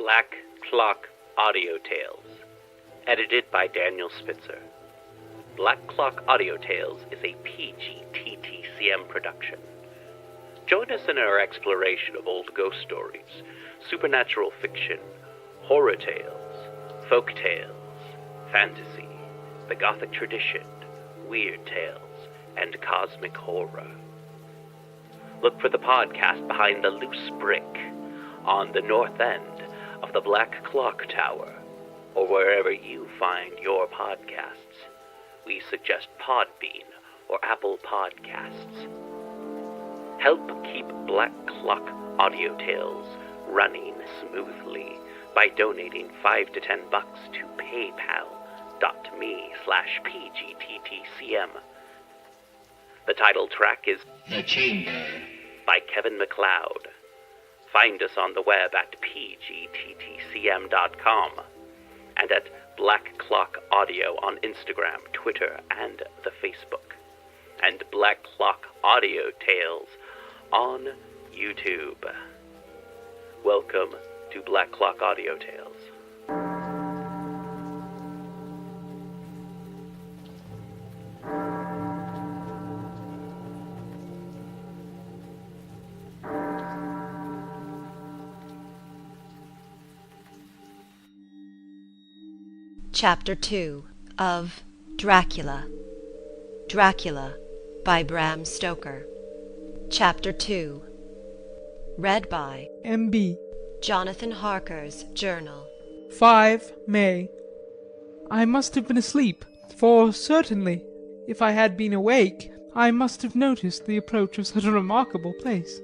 Black Clock Audio Tales, edited by Daniel Spitzer. Black Clock Audio Tales is a PG-TTCM production. Join us in our exploration of old ghost stories, supernatural fiction, horror tales, folk tales, fantasy, the gothic tradition, weird tales, and cosmic horror. Look for the podcast Behind the Loose Brick on the north end of the Black Clock Tower, or wherever you find your podcasts. We suggest Podbean or Apple Podcasts. Help keep Black Clock Audio Tales running smoothly by donating $5 to $10 to paypal.me/pgttcm. The title track is The Chamber by Kevin MacLeod. Find us on the web at pgttcm.com and at Black Clock Audio on Instagram, Twitter, and the Facebook, and Black Clock Audio Tales on YouTube. Welcome to Black Clock Audio Tales. Chapter 2 of Dracula. Dracula by Bram Stoker. Chapter 2. Read by M.B. Jonathan Harker's Journal. 5 May. I must have been asleep, for certainly, if I had been awake, I must have noticed the approach of such a remarkable place.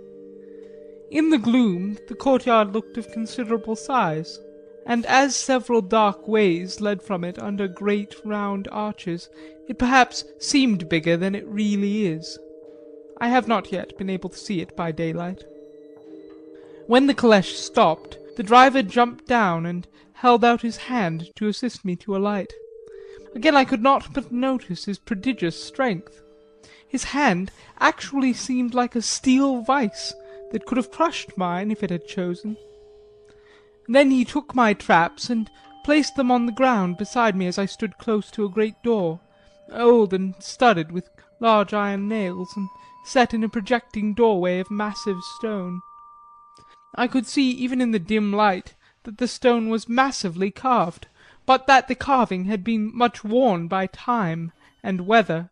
In the gloom the courtyard looked of considerable size, and as several dark ways led from it under great round arches, it perhaps seemed bigger than it really is. I have not yet been able to see it by daylight. When the caleche stopped, the driver jumped down and held out his hand to assist me to alight. Again I could not but notice his prodigious strength. His hand actually seemed like a steel vice that could have crushed mine if it had chosen. Then he took my traps and placed them on the ground beside me as I stood close to a great door, old and studded with large iron nails, and set in a projecting doorway of massive stone. I could see even in the dim light that the stone was massively carved, but that the carving had been much worn by time and weather.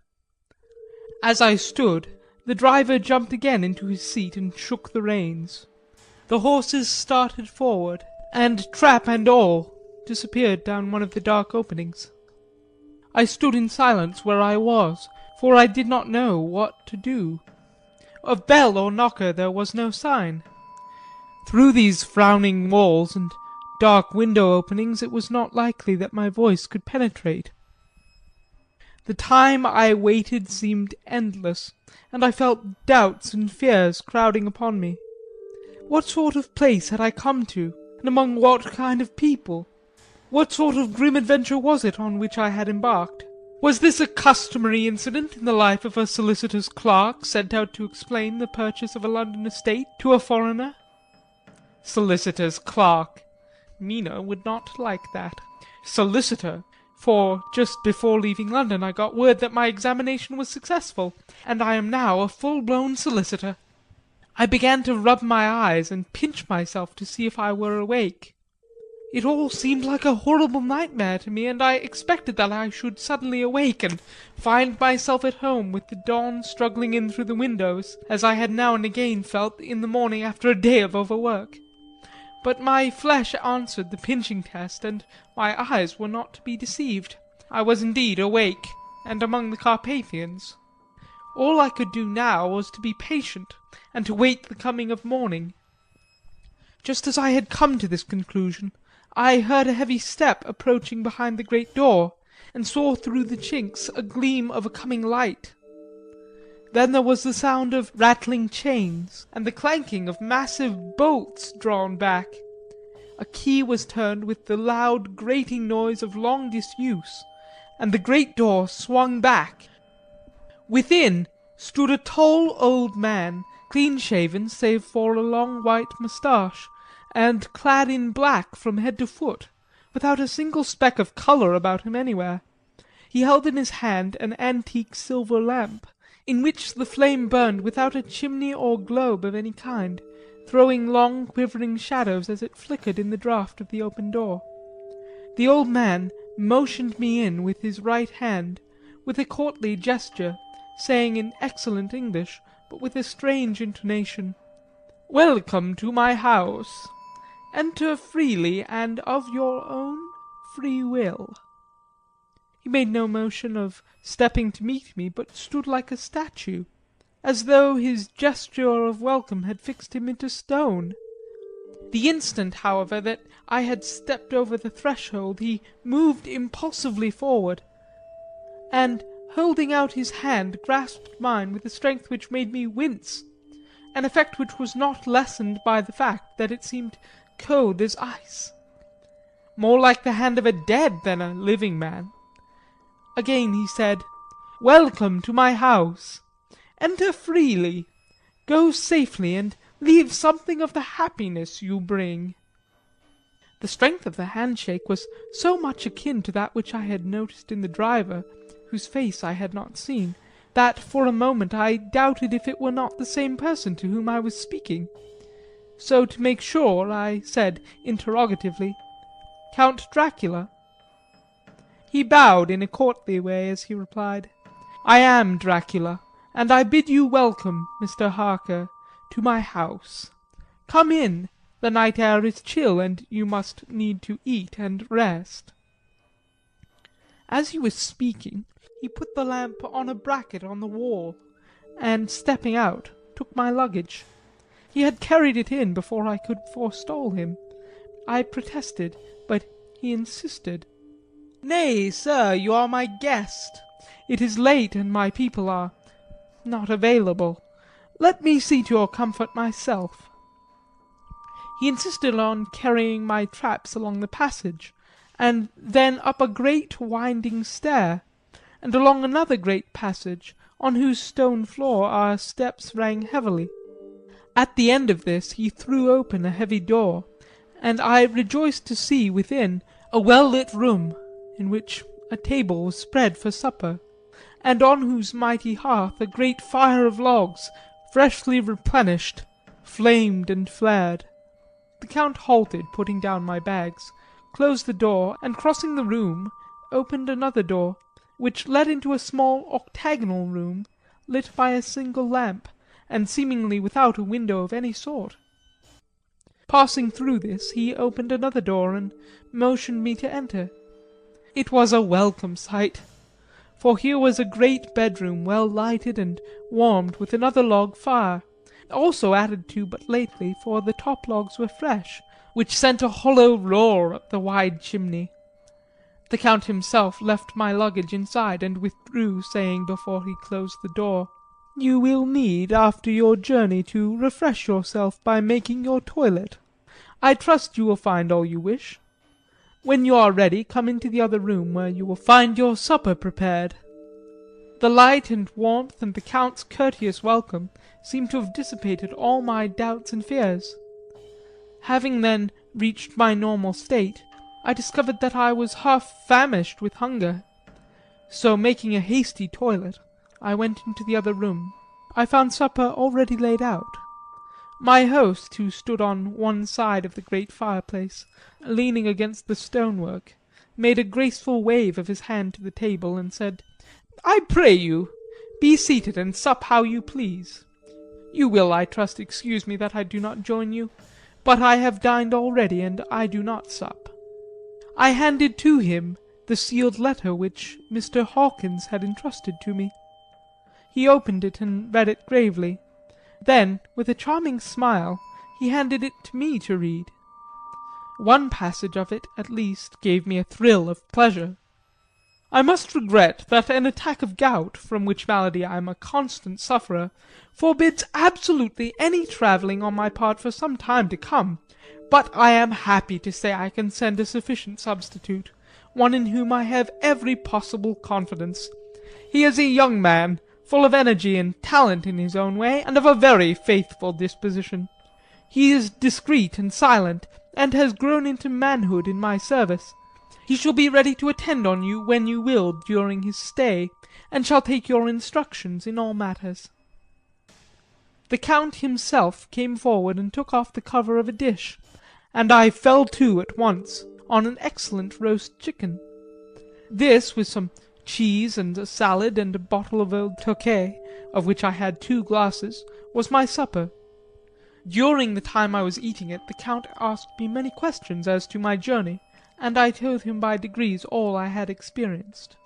As I stood, the driver jumped again into his seat and shook the reins. The horses started forward, and trap and all disappeared down one of the dark openings. I stood in silence where I was, for I did not know what to do. Of bell or knocker there was no sign. Through these frowning walls and dark window openings it was not likely that my voice could penetrate. The time I waited seemed endless, and I felt doubts and fears crowding upon me. What sort of place had I come to, and among what kind of people? What sort of grim adventure was it on which I had embarked? Was this a customary incident in the life of a solicitor's clerk sent out to explain the purchase of a London estate to a foreigner? Solicitor's clerk. Mina would not like that. Solicitor, for just before leaving London I got word that my examination was successful, and I am now a full-blown solicitor. I began to rub my eyes and pinch myself to see if I were awake. It all seemed like a horrible nightmare to me, and I expected that I should suddenly awake and find myself at home with the dawn struggling in through the windows, as I had now and again felt in the morning after a day of overwork. But my flesh answered the pinching test, and my eyes were not to be deceived. I was indeed awake, and among the Carpathians. All I could do now was to be patient, and to wait the coming of morning. Just as I had come to this conclusion, I heard a heavy step approaching behind the great door, and saw through the chinks a gleam of a coming light. Then there was the sound of rattling chains, and the clanking of massive bolts drawn back. A key was turned with the loud grating noise of long disuse, and the great door swung back. Within stood a tall old man, clean-shaven save for a long white moustache, and clad in black from head to foot, without a single speck of colour about him anywhere. He held in his hand an antique silver lamp, in which the flame burned without a chimney or globe of any kind, throwing long quivering shadows as it flickered in the draught of the open door. The old man motioned me in with his right hand, with a courtly gesture, saying in excellent English, but with a strange intonation, "Welcome to my house. Enter freely and of your own free will." He made no motion of stepping to meet me, but stood like a statue, as though his gesture of welcome had fixed him into stone. The instant, however, that I had stepped over the threshold, he moved impulsively forward, and, holding out his hand, grasped mine with a strength which made me wince, an effect which was not lessened by the fact that it seemed cold as ice, more like the hand of a dead than a living man. Again he said, "Welcome to my house. Enter freely. Go safely, and leave something of the happiness you bring." The strength of the handshake was so much akin to that which I had noticed in the driver, whose face I had not seen, that for a moment I doubted if it were not the same person to whom I was speaking. So to make sure I said interrogatively, "Count Dracula?" He bowed in a courtly way as he replied, "I am Dracula, and I bid you welcome, Mr. Harker, to my house. Come in, the night air is chill, and you must need to eat and rest." As he was speaking, he put the lamp on a bracket on the wall, and stepping out, took my luggage. He had carried it in before I could forestall him. I protested, but he insisted. "Nay, sir, you are my guest. It is late, and my people are not available. Let me see to your comfort myself." He insisted on carrying my traps along the passage, and then up a great winding stair, and along another great passage, on whose stone floor our steps rang heavily. At the end of this he threw open a heavy door, and I rejoiced to see within a well-lit room, in which a table was spread for supper, and on whose mighty hearth a great fire of logs, freshly replenished, flamed and flared. The Count halted, putting down my bags, closed the door, and crossing the room, opened another door, which led into a small octagonal room, lit by a single lamp, and seemingly without a window of any sort. Passing through this, he opened another door, and motioned me to enter. It was a welcome sight, for here was a great bedroom well lighted and warmed with another log fire, also added to but lately, for the top logs were fresh, which sent a hollow roar up the wide chimney. The Count himself left my luggage inside and withdrew, saying before he closed the door, "You will need after your journey to refresh yourself by making your toilet. I trust you will find all you wish. When you are ready, come into the other room, where you will find your supper prepared." The light and warmth and the Count's courteous welcome seemed to have dissipated all my doubts and fears. Having then reached my normal state, I discovered that I was half famished with hunger. So making a hasty toilet, I went into the other room. I found supper already laid out. My host, who stood on one side of the great fireplace, leaning against the stonework, made a graceful wave of his hand to the table, and said, "I pray you, be seated and sup how you please. You will, I trust, excuse me that I do not join you, but I have dined already, and I do not sup." I handed to him the sealed letter which Mr. Hawkins had entrusted to me. He opened it and read it gravely. Then, with a charming smile, he handed it to me to read. One passage of it, at least, gave me a thrill of pleasure. "I must regret that an attack of gout, from which malady I am a constant sufferer, forbids absolutely any travelling on my part for some time to come, but I am happy to say I can send a sufficient substitute, one in whom I have every possible confidence. He is a young man, full of energy and talent in his own way, and of a very faithful disposition. He is discreet and silent, and has grown into manhood in my service. He shall be ready to attend on you when you will during his stay, and shall take your instructions in all matters." The Count himself came forward and took off the cover of a dish, and I fell to at once on an excellent roast chicken. This, with some cheese and a salad and a bottle of old Tokay, of which I had 2 glasses, was my supper. During the time I was eating it the Count asked me many questions as to my journey, and I told him by degrees all I had experienced.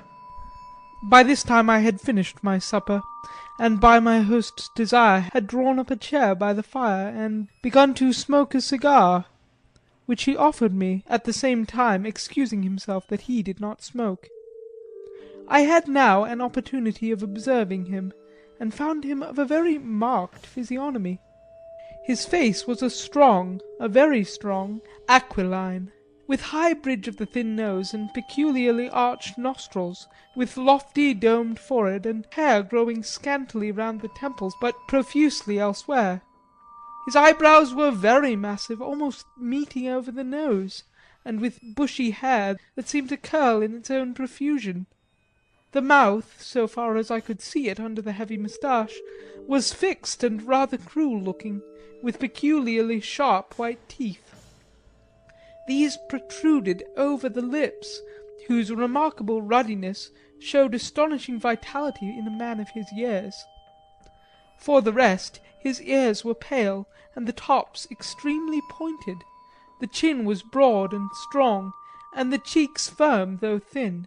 By this time I had finished my supper, and by my host's desire had drawn up a chair by the fire and begun to smoke a cigar, which he offered me, at the same time excusing himself that he did not smoke. I had now an opportunity of observing him, and found him of a very marked physiognomy. His face was a very strong, aquiline, with high bridge of the thin nose and peculiarly arched nostrils, with lofty domed forehead and hair growing scantily round the temples but profusely elsewhere. His eyebrows were very massive, almost meeting over the nose, and with bushy hair that seemed to curl in its own profusion. The mouth, so far as I could see it under the heavy moustache, was fixed and rather cruel looking, with peculiarly sharp white teeth. These protruded over the lips, whose remarkable ruddiness showed astonishing vitality in a man of his years. For the rest, his ears were pale, and the tops extremely pointed. The chin was broad and strong, and the cheeks firm though thin.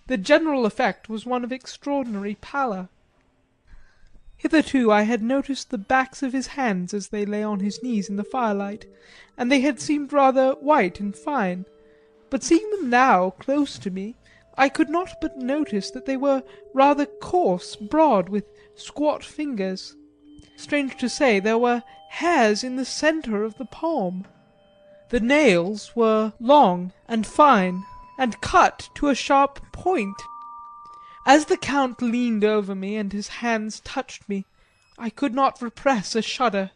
The general effect was one of extraordinary pallor. Hitherto I had noticed the backs of his hands as they lay on his knees in the firelight, and they had seemed rather white and fine, but seeing them now close to me I could not but notice that they were rather coarse, broad, with squat fingers. Strange to say, there were hairs in the centre of the palm. The nails were long and fine, and cut to a sharp point. As the Count leaned over me and his hands touched me, I could not repress a shudder.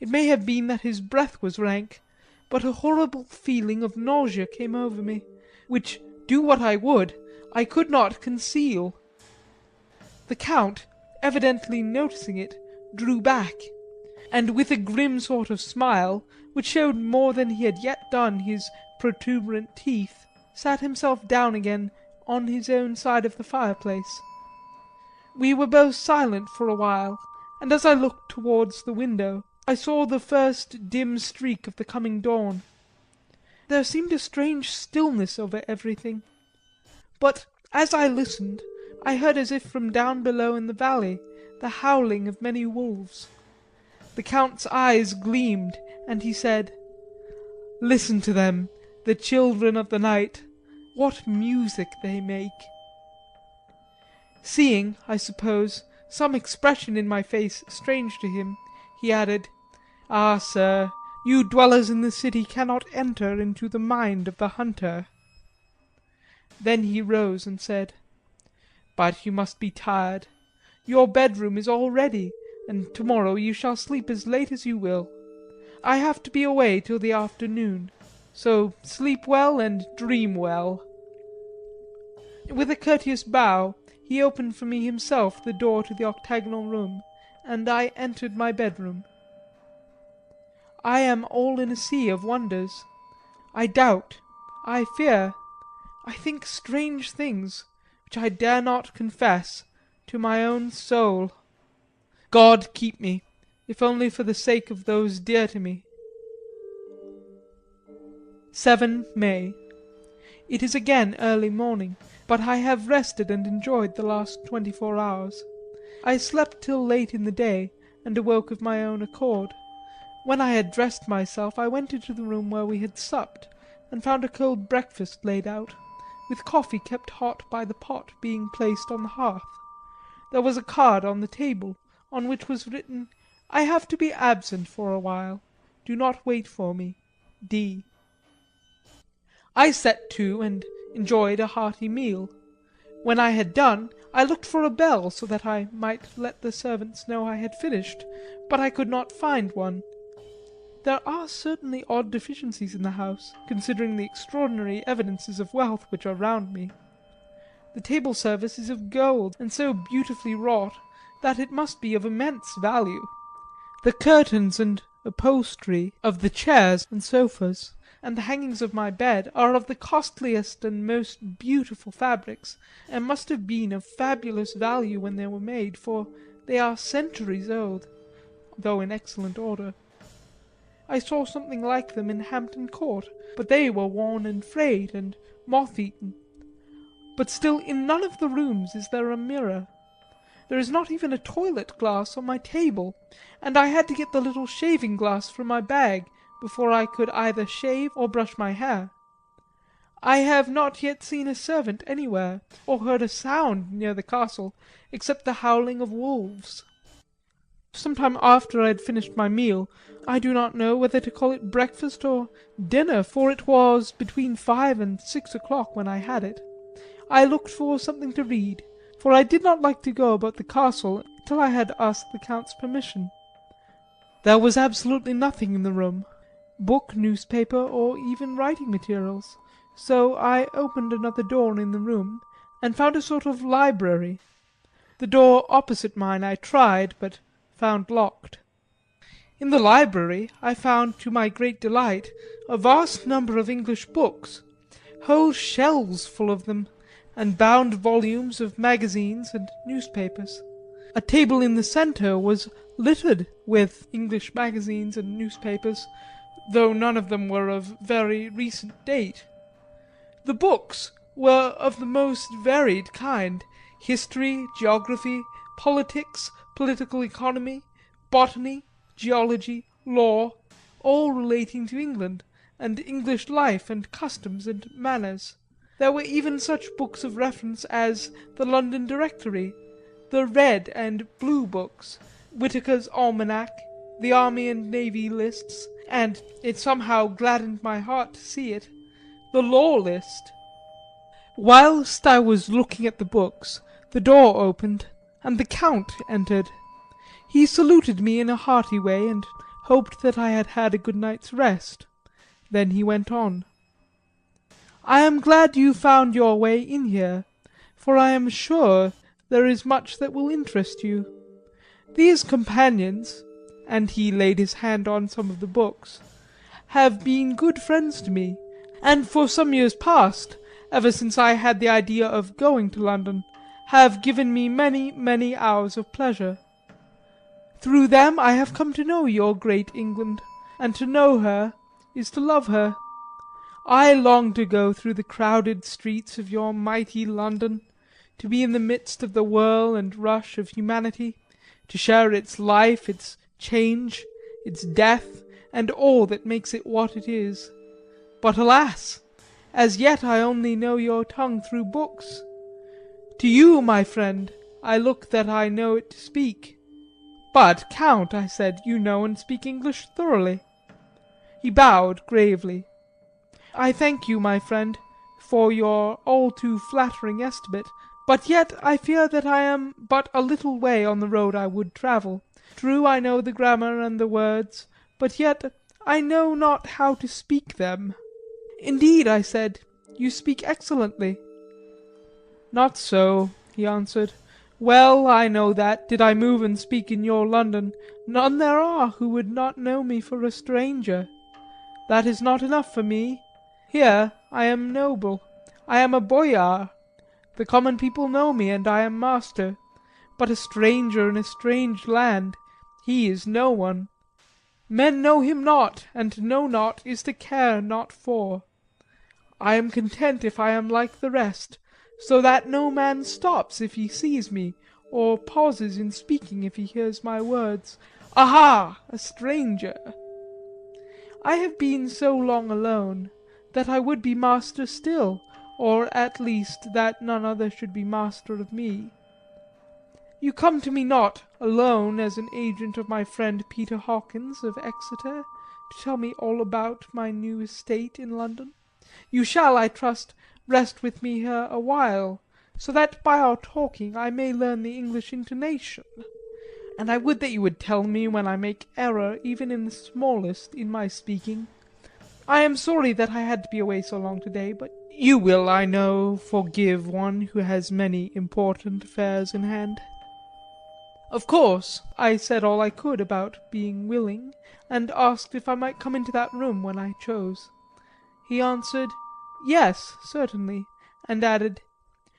It may have been that his breath was rank, but a horrible feeling of nausea came over me, which, do what I would, I could not conceal. The Count, evidently noticing it, drew back, and with a grim sort of smile, which showed more than he had yet done his protuberant teeth, sat himself down again on his own side of the fireplace. We were both silent for a while, and as I looked towards the window I saw the first dim streak of the coming dawn. There seemed a strange stillness over everything, but as I listened I heard as if from down below in the valley the howling of many wolves. The Count's eyes gleamed, and he said, "Listen to them, the children of the night. What music they make!" Seeing, I suppose, some expression in my face strange to him, he added, "Ah, sir, you dwellers in the city cannot enter into the mind of the hunter." Then he rose and said, "But you must be tired. Your bedroom is all ready, and tomorrow you shall sleep as late as you will. I have to be away till the afternoon. So sleep well and dream well." With a courteous bow he opened for me himself the door to the octagonal room, and I entered my bedroom. I am all in a sea of wonders. I doubt, I fear, I think strange things, which I dare not confess to my own soul. God keep me, if only for the sake of those dear to me. 7 May. It is again early morning, but I have rested and enjoyed the last 24 hours. I slept till late in the day, and awoke of my own accord. When I had dressed myself I went into the room where we had supped, and found a cold breakfast laid out, with coffee kept hot by the pot being placed on the hearth. There was a card on the table, on which was written, "I have to be absent for a while. Do not wait for me. D." I set to and enjoyed a hearty meal. When I had done I looked for a bell so that I might let the servants know I had finished, but I could not find one. There are certainly odd deficiencies in the house, considering the extraordinary evidences of wealth which are round me. The table service is of gold, and so beautifully wrought that it must be of immense value. The curtains and upholstery of the chairs and sofas, and the hangings of my bed, are of the costliest and most beautiful fabrics, and must have been of fabulous value when they were made, for they are centuries old, though in excellent order. I saw something like them in Hampton Court, but they were worn and frayed and moth-eaten. But still in none of the rooms is there a mirror. There is not even a toilet glass on my table, and I had to get the little shaving glass from my bag before I could either shave or brush my hair. I have not yet seen a servant anywhere, or heard a sound near the castle, except the howling of wolves. Some time after I had finished my meal, I do not know whether to call it breakfast or dinner, for it was between 5 and 6 o'clock when I had it. I looked for something to read, for I did not like to go about the castle till I had asked the Count's permission. There was absolutely nothing in the room, book, newspaper, or even writing materials, so I opened another door in the room, and found a sort of library. The door opposite mine I tried, but found locked. In the library I found, to my great delight, a vast number of English books, whole shelves full of them, and bound volumes of magazines and newspapers. A table in the centre was littered with English magazines and newspapers, though none of them were of very recent date. The books were of the most varied kind: history, geography, politics, political economy, botany, geology, law, all relating to England, and English life and customs and manners. There were even such books of reference as the London Directory, the Red and Blue books, Whitaker's Almanac, the Army and Navy lists, and, it somehow gladdened my heart to see it, the Law List. Whilst I was looking at the books, the door opened, and the Count entered. He saluted me in a hearty way, and hoped that I had had a good night's rest. Then he went on. I am glad you found your way in here, for I am sure there is much that will interest you. These companions, and he laid his hand on some of the books, have been good friends to me, and for some years past, ever since I had the idea of going to London, have given me many, many hours of pleasure. Through them I have come to know your great England, and to know her is to love her. I long to go through the crowded streets of your mighty London, to be in the midst of the whirl and rush of humanity, to share its life, its change, its death, and all that makes it what it is. But alas! As yet I only know your tongue through books. To you, my friend, I look that I know it to speak. But, Count, I said, you know and speak English thoroughly. He bowed gravely. I thank you, my friend, for your all too flattering estimate, but yet I fear that I am but a little way on the road I would travel. True, I know the grammar and the words, but yet I know not how to speak them. Indeed, I said, you speak excellently. Not so, he answered. Well I know that, did I move and speak in your London, none there are who would not know me for a stranger. That is not enough for me. Here I am noble, I am a boyar. The common people know me, and I am master. But a stranger in a strange land, he is no one. Men know him not, and to know not is to care not for. I am content if I am like the rest, so that no man stops if he sees me, or pauses in speaking if he hears my words. Aha! A stranger! I have been so long alone, that I would be master still, or at least that none other should be master of me. You come to me not alone as an agent of my friend Peter Hawkins of Exeter, to tell me all about my new estate in London. You shall, I trust, rest with me here a while, so that by our talking I may learn the English intonation. and I would that you would tell me when I make error even in the smallest in my speaking. I am sorry that I had to be away so long today, but you will, I know, forgive one who has many important affairs in hand. Of course, I said all I could about being willing, and asked if I might come into that room when I chose. He answered, yes, certainly, and added,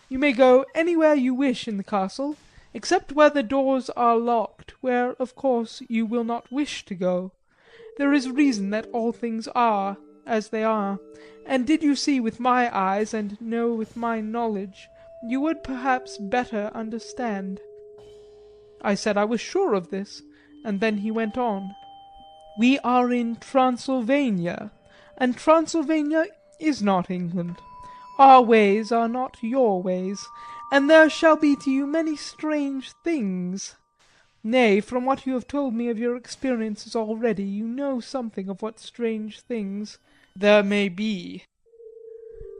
you may go anywhere you wish in the castle, except where the doors are locked, where, of course, you will not wish to go. There is reason that all things are as they are, and did you see with my eyes and know with my knowledge, you would perhaps better understand. I said I was sure of this, and then he went on. We are in Transylvania, and Transylvania is not England. Our ways are not your ways, and there shall be to you many strange things. Nay, from what you have told me of your experiences already, you know something of what strange things there may be.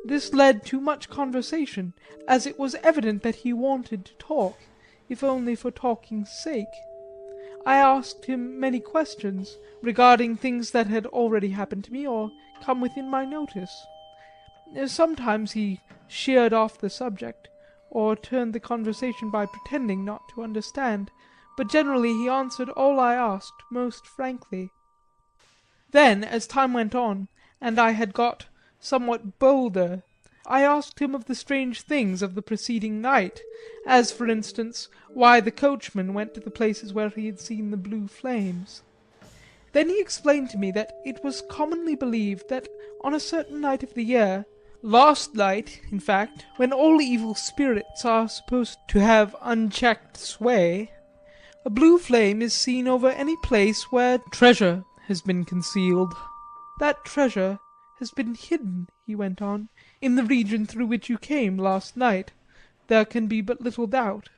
This led to much conversation, as it was evident that he wanted to talk, if only for talking's sake. I asked him many questions regarding things that had already happened to me or come within my notice. Sometimes he sheered off the subject, or turned the conversation by pretending not to understand, but generally he answered all I asked most frankly. Then, as time went on, and I had got somewhat bolder, I asked him of the strange things of the preceding night, as, for instance, why the coachman went to the places where he had seen the blue flames. Then he explained to me that it was commonly believed that on a certain night of the year, last night, in fact, when all evil spirits are supposed to have unchecked sway, a blue flame is seen over any place where treasure has been concealed. That treasure has been hidden, he went on, in the region through which you came last night, there can be but little doubt.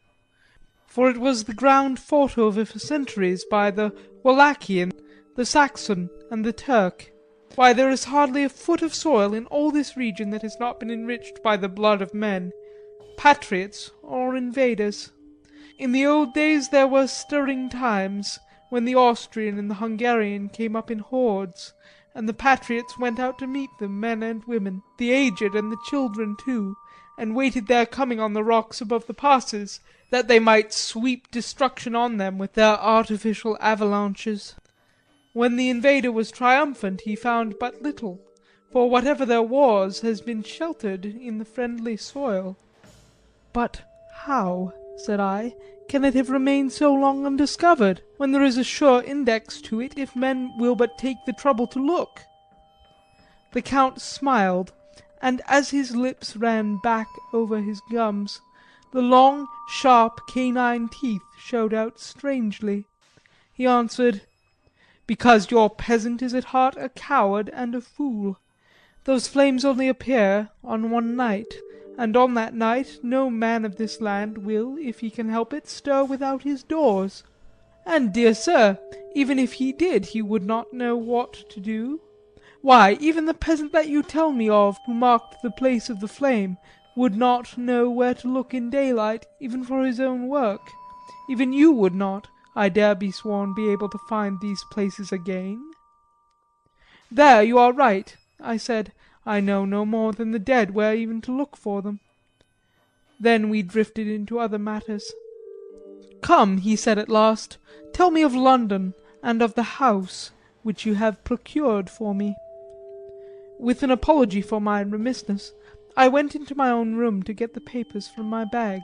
For it was the ground fought over for centuries by the Wallachian, the Saxon, and the Turk. Why, there is hardly a foot of soil in all this region that has not been enriched by the blood of men, patriots or invaders. In the old days there were stirring times, when the Austrian and the Hungarian came up in hordes, and the patriots went out to meet them, men and women, the aged and the children too, and waited their coming on the rocks above the passes, that they might sweep destruction on them with their artificial avalanches. When the invader was triumphant he found but little, for whatever there was has been sheltered in the friendly soil. But how, said I, can it have remained so long undiscovered, when there is a sure index to it if men will but take the trouble to look? The Count smiled, and as his lips ran back over his gums, the long, sharp, canine teeth showed out strangely. He answered, because your peasant is at heart a coward and a fool. Those flames only appear on one night, and on that night no man of this land will, if he can help it, stir without his doors. And, dear sir, even if he did, he would not know what to do. Why, even the peasant that you tell me of, who marked the place of the flame, would not know where to look in daylight, even for his own work. Even you would not, I dare be sworn, be able to find these places again. There you are right, I said. I know no more than the dead where even to look for them. Then we drifted into other matters. Come, he said at last, tell me of London, and of the house which you have procured for me. With an apology for my remissness, I went into my own room to get the papers from my bag.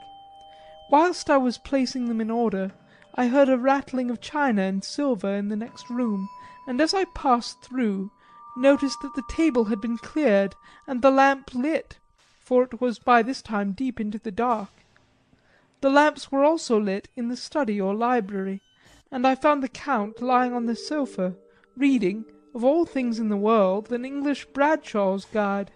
Whilst I was placing them in order, I heard a rattling of china and silver in the next room, and as I passed through, noticed that the table had been cleared and the lamp lit, for it was by this time deep into the dark. The lamps were also lit in the study or library, and I found the Count lying on the sofa, reading, of all things in the world, an English Bradshaw's Guide.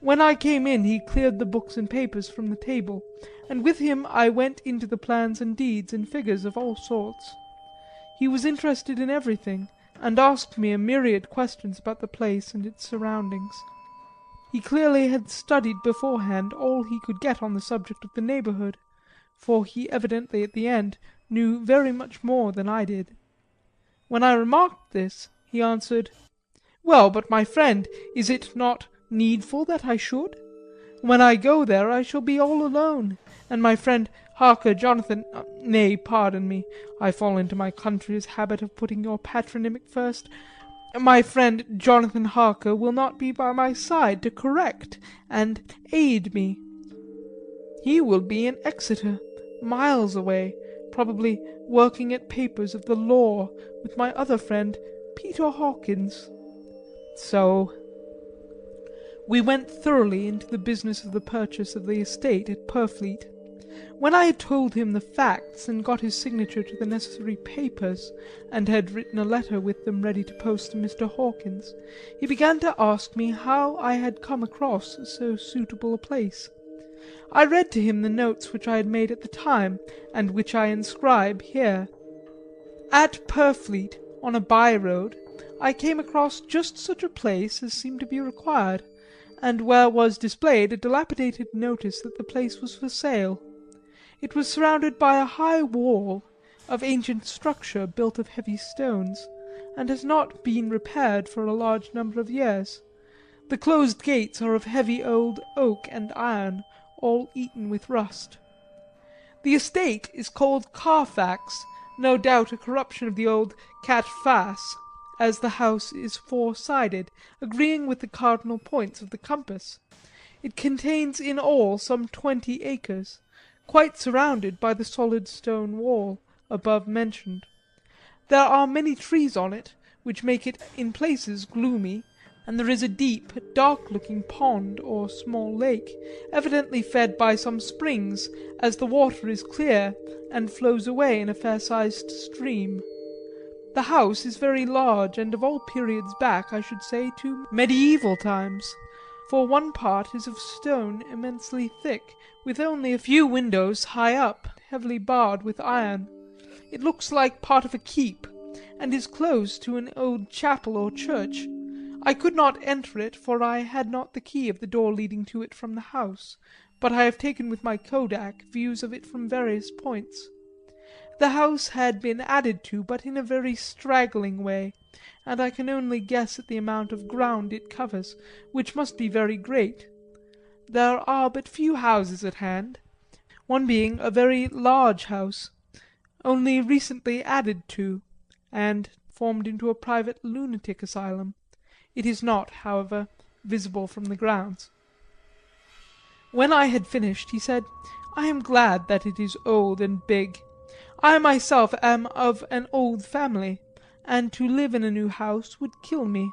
When I came in he cleared the books and papers from the table, and with him I went into the plans and deeds and figures of all sorts. He was interested in everything, and asked me a myriad questions about the place and its surroundings. He clearly had studied beforehand all he could get on the subject of the neighbourhood, for he evidently at the end knew very much more than I did. When I remarked this, he answered, "Well, but my friend, is it not needful that I should? When I go there I shall be all alone, and my friend Harker Jonathan—nay, pardon me, I fall into my country's habit of putting your patronymic first—my friend Jonathan Harker will not be by my side to correct and aid me. He will be in Exeter, miles away, probably working at papers of the law with my other friend, Peter Hawkins. So we went thoroughly into the business of the purchase of the estate at Purfleet. When I had told him the facts and got his signature to the necessary papers, and had written a letter with them ready to post to Mr. Hawkins, he began to ask me how I had come across so suitable a place. I read to him the notes which I had made at the time, and which I inscribe here. At Purfleet, on a by-road, I came across just such a place as seemed to be required, and where was displayed a dilapidated notice that the place was for sale. It was surrounded by a high wall of ancient structure built of heavy stones, and has not been repaired for a large number of years. The closed gates are of heavy old oak and iron, all eaten with rust. The estate is called Carfax, no doubt a corruption of the old Cat Face, as the house is four-sided, agreeing with the cardinal points of the compass. It contains in all some 20 acres, quite surrounded by the solid stone wall above mentioned. There are many trees on it, which make it in places gloomy, and there is a deep, dark-looking pond or small lake, evidently fed by some springs, as the water is clear and flows away in a fair-sized stream. The house is very large, and of all periods back, I should say, to medieval times, for one part is of stone immensely thick, with only a few windows high up, heavily barred with iron. It looks like part of a keep, and is close to an old chapel or church. I could not enter it, for I had not the key of the door leading to it from the house, but I have taken with my kodak views of it from various points. The house had been added to, but in a very straggling way, and I can only guess at the amount of ground it covers, which must be very great. There are but few houses at hand, one being a very large house, only recently added to, and formed into a private lunatic asylum. It is not, however, visible from the grounds. When I had finished, he said, "I am glad that it is old and big. I myself am of an old family, and to live in a new house would kill me.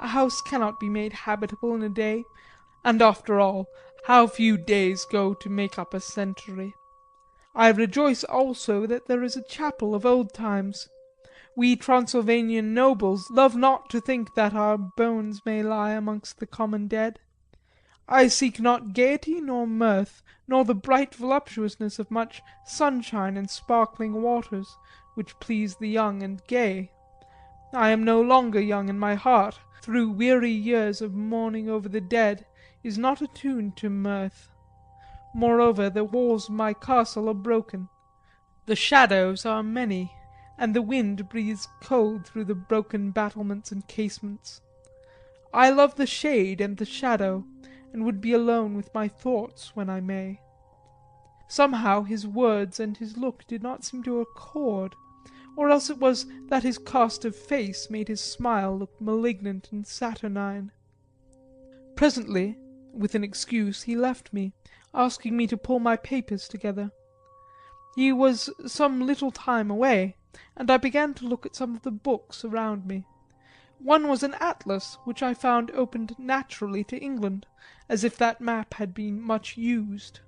A house cannot be made habitable in a day, and after all, how few days go to make up a century. I rejoice also that there is a chapel of old times. We Transylvanian nobles love not to think that our bones may lie amongst the common dead. I seek not gaiety nor mirth, nor the bright voluptuousness of much sunshine and sparkling waters, which please the young and gay. I am no longer young, and my heart, through weary years of mourning over the dead, is not attuned to mirth. Moreover, the walls of my castle are broken. The shadows are many, and the wind breathes cold through the broken battlements and casements. I love the shade and the shadow, and would be alone with my thoughts when I may." Somehow his words and his look did not seem to accord, or else it was that his cast of face made his smile look malignant and saturnine. Presently, with an excuse, he left me, asking me to pull my papers together. He was some little time away, and I began to look at some of the books around me. One was an atlas, which I found opened naturally to England, as if that map had been much used.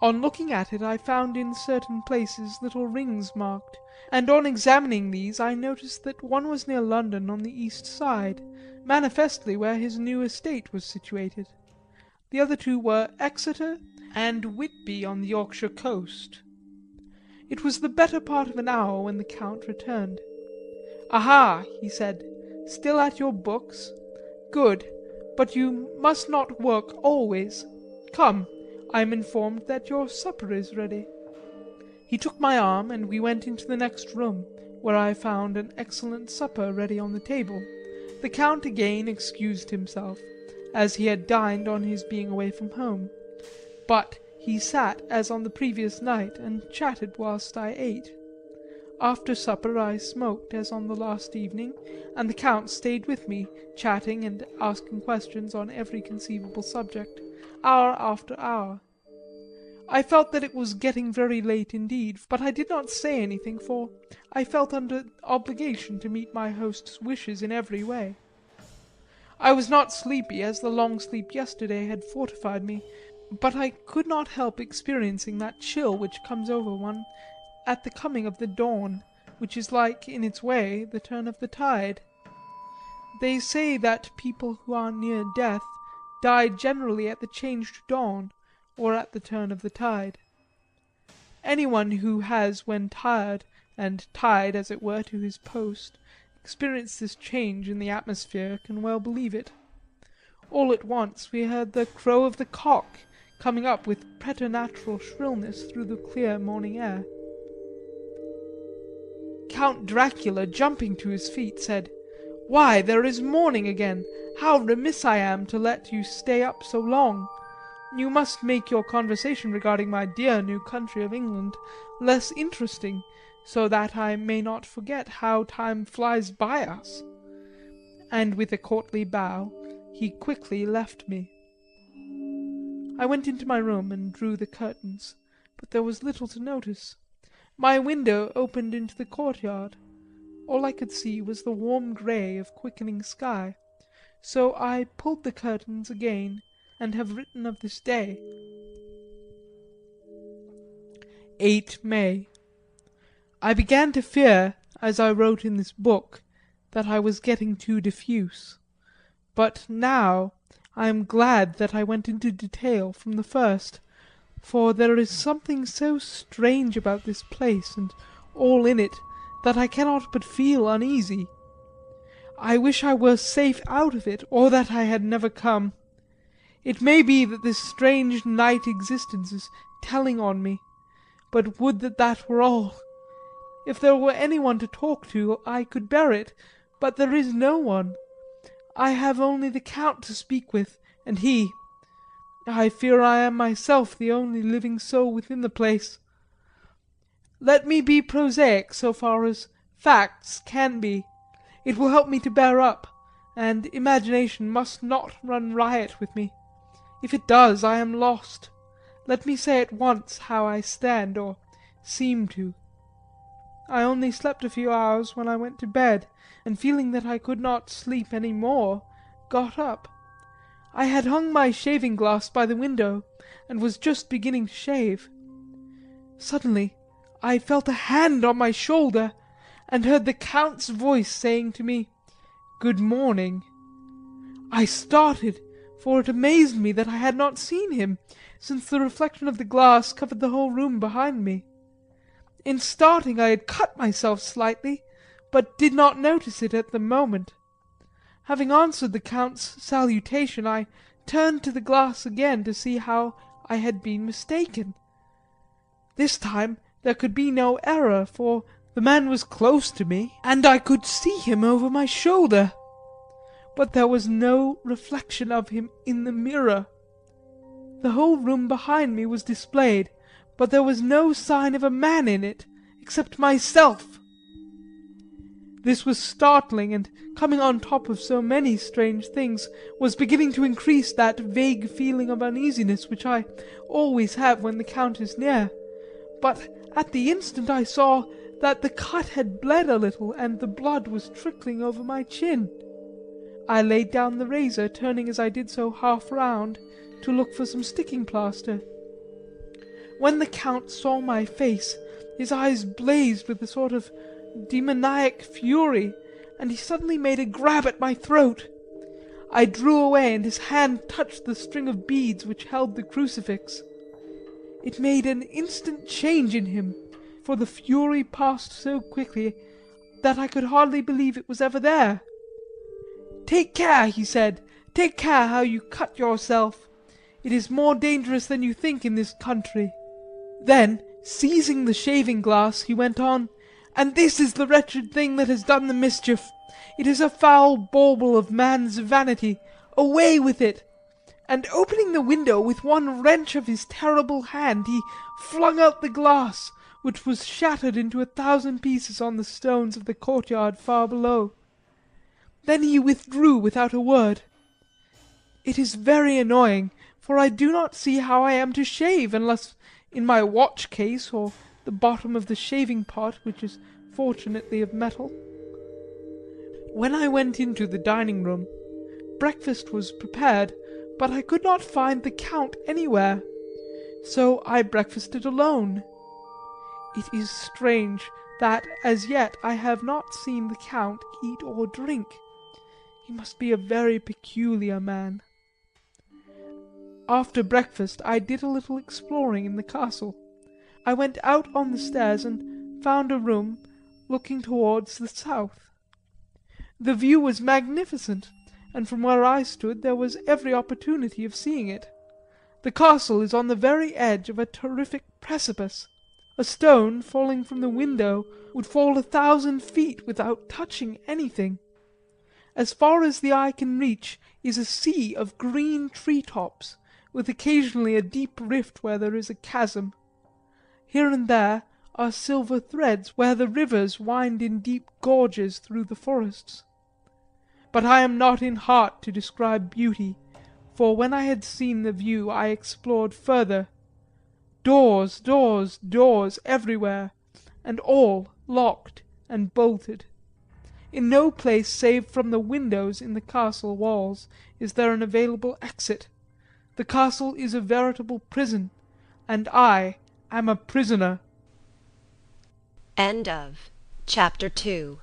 On looking at it I found in certain places little rings marked, and on examining these I noticed that one was near London on the east side, manifestly where his new estate was situated. The other two were Exeter and Whitby on the Yorkshire coast. It was the better part of an hour when the Count returned. "Aha!" he said, "still at your books? Good, but you must not work always. Come, I am informed that your supper is ready." He took my arm, and we went into the next room, where I found an excellent supper ready on the table. The Count again excused himself, as he had dined on his being away from home, but he sat as on the previous night and chatted whilst I ate. After supper I smoked as on the last evening, and the Count stayed with me, chatting and asking questions on every conceivable subject, hour after hour. I felt that it was getting very late indeed, but I did not say anything, for I felt under obligation to meet my host's wishes in every way. I was not sleepy, as the long sleep yesterday had fortified me, but I could not help experiencing that chill which comes over one at the coming of the dawn, which is like, in its way, the turn of the tide. They say that people who are near death die generally at the change to dawn, or at the turn of the tide. Anyone who has, when tired, and tied, as it were, to his post, experienced this change in the atmosphere can well believe it. All at once we heard the crow of the cock coming up with preternatural shrillness through the clear morning air. Count Dracula, jumping to his feet, said, "Why, there is morning again! How remiss I am to let you stay up so long! You must make your conversation regarding my dear new country of England less interesting, so that I may not forget how time flies by us." And with a courtly bow he quickly left me. I went into my room and drew the curtains, but there was little to notice. My window opened into the courtyard. All I could see was the warm grey of quickening sky, so I pulled the curtains again and have written of this day. 8 May. I began to fear, as I wrote in this book, that I was getting too diffuse. But now I am glad that I went into detail from the first, for there is something so strange about this place and all in it that I cannot but feel uneasy. I wish I were safe out of it, or that I had never come. It may be that this strange night existence is telling on me, but would that that were all. If there were any one to talk to, I could bear it, but there is no one. I have only the Count to speak with, and I fear I am myself the only living soul within the place. Let me be prosaic so far as facts can be. It will help me to bear up, and imagination must not run riot with me. If it does, I am lost. Let me say at once how I stand, or seem to. I only slept a few hours when I went to bed, and feeling that I could not sleep any more, got up. I had hung my shaving glass by the window, and was just beginning to shave. Suddenly I felt a hand on my shoulder, and heard the Count's voice saying to me, "Good morning." I started, for it amazed me that I had not seen him, since the reflection of the glass covered the whole room behind me. In starting I had cut myself slightly, but did not notice it at the moment. Having answered the Count's salutation, I turned to the glass again to see how I had been mistaken. This time there could be no error, for the man was close to me, and I could see him over my shoulder. But there was no reflection of him in the mirror. The whole room behind me was displayed, but there was no sign of a man in it, except myself. This was startling, and coming on top of so many strange things, was beginning to increase that vague feeling of uneasiness which I always have when the Count is near. But at the instant I saw that the cut had bled a little, and the blood was trickling over my chin. I laid down the razor, turning as I did so half round, to look for some sticking plaster. When the Count saw my face, his eyes blazed with a sort of demoniac fury, and he suddenly made a grab at my throat. I drew away, and his hand touched the string of beads which held the crucifix. It made an instant change in him, for the fury passed so quickly that I could hardly believe it was ever there. "Take care," he said, "take care how you cut yourself. It is more dangerous than you think in this country." Then, Seizing the shaving glass, he went on, "And this is the wretched thing that has done the mischief. It is a foul bauble of man's vanity. Away with it!" And opening the window with one wrench of his terrible hand, he flung out the glass, which was shattered into 1,000 pieces on the stones of the courtyard far below. Then he withdrew without a word. It is very annoying, for I do not see how I am to shave unless in my watch case or the bottom of the shaving pot, which is fortunately of metal. When I went into the dining room, breakfast was prepared, but I could not find the Count anywhere, so I breakfasted alone. It is strange that as yet I have not seen the Count eat or drink. He must be a very peculiar man. After breakfast I did a little exploring in the castle. I went out on the stairs and found a room looking towards the south. The view was magnificent, and from where I stood there was every opportunity of seeing it. The castle is on the very edge of a terrific precipice. A stone falling from the window would fall 1,000 feet without touching anything. As far as the eye can reach is a sea of green tree-tops, with occasionally a deep rift where there is a chasm. Here and there are silver threads where the rivers wind in deep gorges through the forests. But I am not in heart to describe beauty, for when I had seen the view I explored further. Doors, doors, doors everywhere, and all locked and bolted. In no place save from the windows in the castle walls is there an available exit. The castle is a veritable prison, and I am a prisoner. End of Chapter 2.